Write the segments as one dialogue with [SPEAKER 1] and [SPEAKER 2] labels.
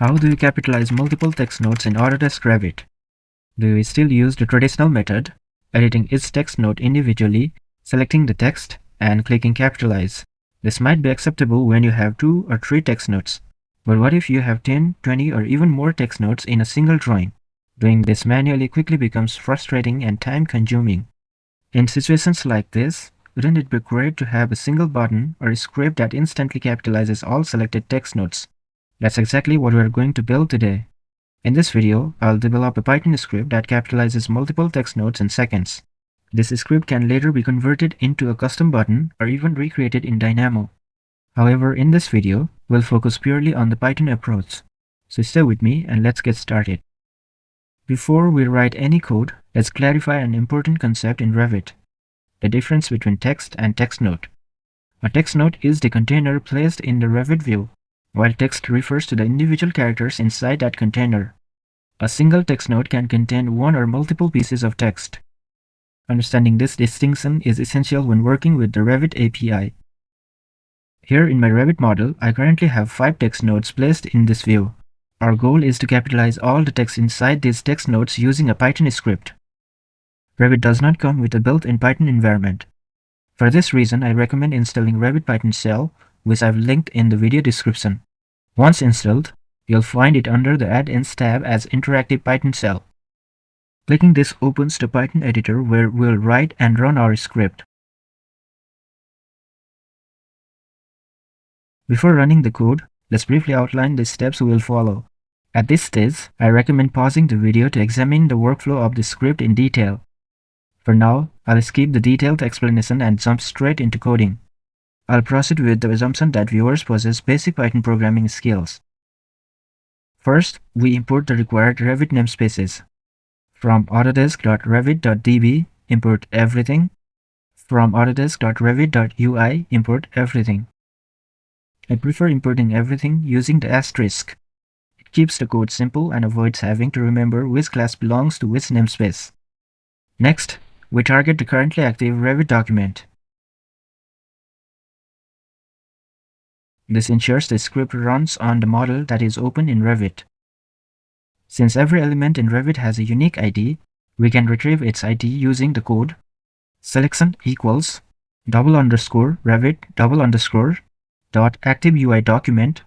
[SPEAKER 1] How do you capitalize multiple text notes in Autodesk Revit? Do you still use the traditional method, editing each text note individually, selecting the text, and clicking capitalize? This might be acceptable when you have 2 or 3 text notes, but what if you have 10, 20, or even more text notes in a single drawing? Doing this manually quickly becomes frustrating and time-consuming. In situations like this, wouldn't it be great to have a single button or a script that instantly capitalizes all selected text notes? That's exactly what we're going to build today. In this video, I'll develop a Python script that capitalizes multiple text notes in seconds. This script can later be converted into a custom button or even recreated in Dynamo. However, in this video, we'll focus purely on the Python approach. So stay with me and let's get started. Before we write any code, let's clarify an important concept in Revit: the difference between text and text note. A text note is the container placed in the Revit view, while text refers to the individual characters inside that container. A single text note can contain one or multiple pieces of text. Understanding this distinction is essential when working with the Revit API. Here in my Revit model, I currently have 5 text notes placed in this view. Our goal is to capitalize all the text inside these text notes using a Python script. Revit does not come with a built-in Python environment. For this reason, I recommend installing Revit Python Shell, which I've linked in the video description. Once installed, you'll find it under the Add-ins tab as Interactive Python Shell. Clicking this opens the Python editor where we'll write and run our script. Before running the code, let's briefly outline the steps we'll follow. At this stage, I recommend pausing the video to examine the workflow of the script in detail. For now, I'll skip the detailed explanation and jump straight into coding. I'll proceed with the assumption that viewers possess basic Python programming skills. First, we import the required Revit namespaces. From autodesk.revit.db, import everything. From autodesk.revit.ui, import everything. I prefer importing everything using the asterisk. It keeps the code simple and avoids having to remember which class belongs to which namespace. Next, we target the currently active Revit document. This ensures the script runs on the model that is open in Revit. Since every element in Revit has a unique ID, we can retrieve its ID using the code selection equals _Revit .activeUI document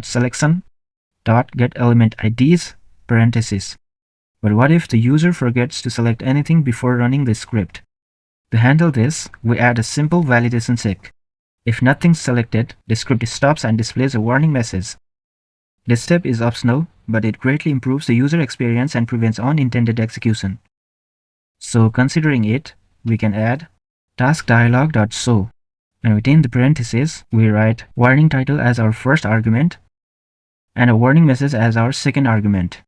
[SPEAKER 1] .selection .getElementIDs parentheses. But what if the user forgets to select anything before running the script? To handle this, we add a simple validation check. If nothing's selected, the script stops and displays a warning message. This step is optional, but it greatly improves the user experience and prevents unintended execution. So considering it, we can add taskDialog.show, and within the parentheses, we write warning title as our first argument and a warning message as our second argument.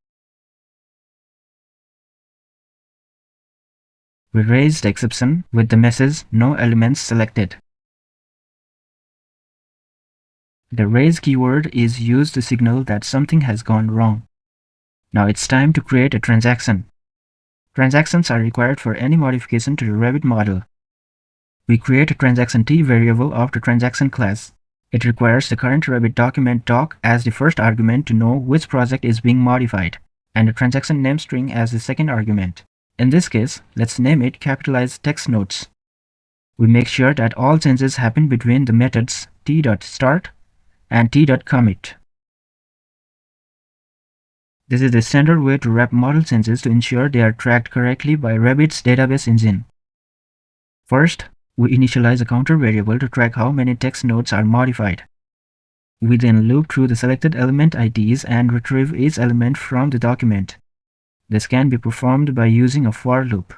[SPEAKER 1] We raise the exception with the message no elements selected. The raise keyword is used to signal that something has gone wrong. Now it's time to create a transaction. Transactions are required for any modification to the Revit model. We create a transaction T variable of the transaction class. It requires the current Revit document doc as the first argument to know which project is being modified, and the transaction name string as the second argument. In this case, let's name it capitalize text notes. We make sure that all changes happen between the methods t.start and t.commit. This is the standard way to wrap model changes to ensure they are tracked correctly by Revit's database engine. First, we initialize a counter variable to track how many text notes are modified. We then loop through the selected element IDs and retrieve each element from the document. This can be performed by using a for loop.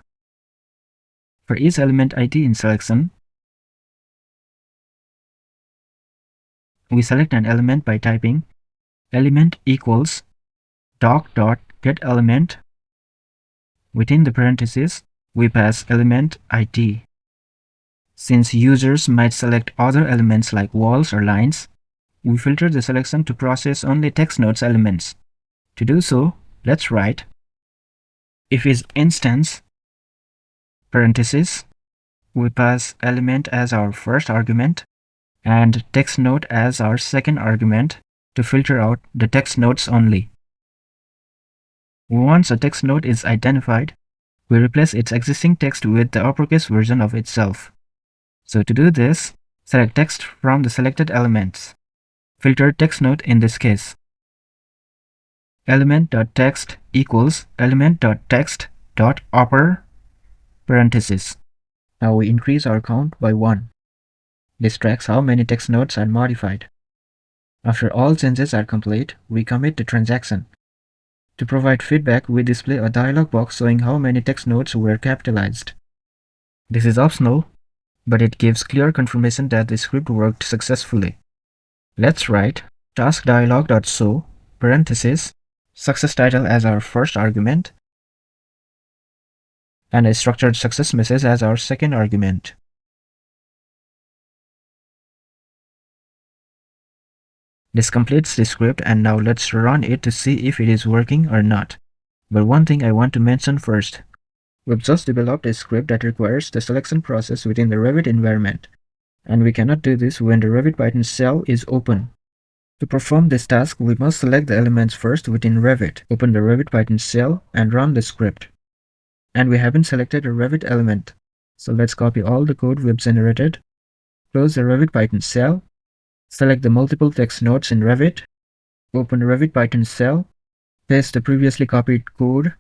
[SPEAKER 1] For each element ID in selection, we select an element by typing element equals doc.getElement. Within the parentheses, we pass element ID. Since users might select other elements like walls or lines, we filter the selection to process only text notes elements. To do so, let's write if is instance parentheses, we pass element as our first argument and text note as our second argument, to filter out the text nodes only. Once a text node is identified, we replace its existing text with the uppercase version of itself. So to do this, select text from the selected elements. Filter text node in this case. Element.text equals element.text.upper parenthesis. Now we increase our count by 1. This tracks how many text nodes are modified. After all changes are complete, we commit the transaction. To provide feedback, we display a dialog box showing how many text nodes were capitalized. This is optional, but it gives clear confirmation that the script worked successfully. Let's write task dialog.show parenthesis success title as our first argument and a structured success message as our second argument. This completes the script, and now let's run it to see if it is working or not. But one thing I want to mention first. We've just developed a script that requires the selection process within the Revit environment, and we cannot do this when the Revit Python shell is open. To perform this task, we must select the elements first within Revit, open the Revit Python shell, and run the script. And we haven't selected a Revit element, so let's copy all the code we've generated, close the Revit Python shell, select the multiple text nodes in Revit, open the Revit Python shell, paste the previously copied code,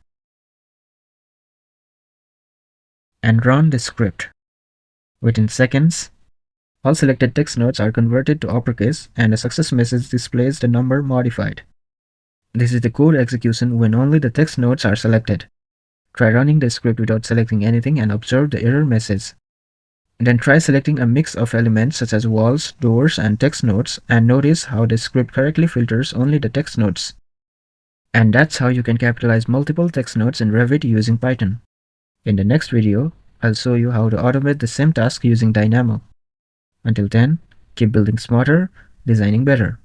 [SPEAKER 1] and run the script. Within seconds, all selected text nodes are converted to uppercase and a success message displays the number modified. This is the code execution when only the text nodes are selected. Try running the script without selecting anything and observe the error message. Then try selecting a mix of elements such as walls, doors, and text nodes and notice how the script correctly filters only the text nodes. And that's how you can capitalize multiple text nodes in Revit using Python. In the next video, I'll show you how to automate the same task using Dynamo. Until then, keep building smarter, designing better.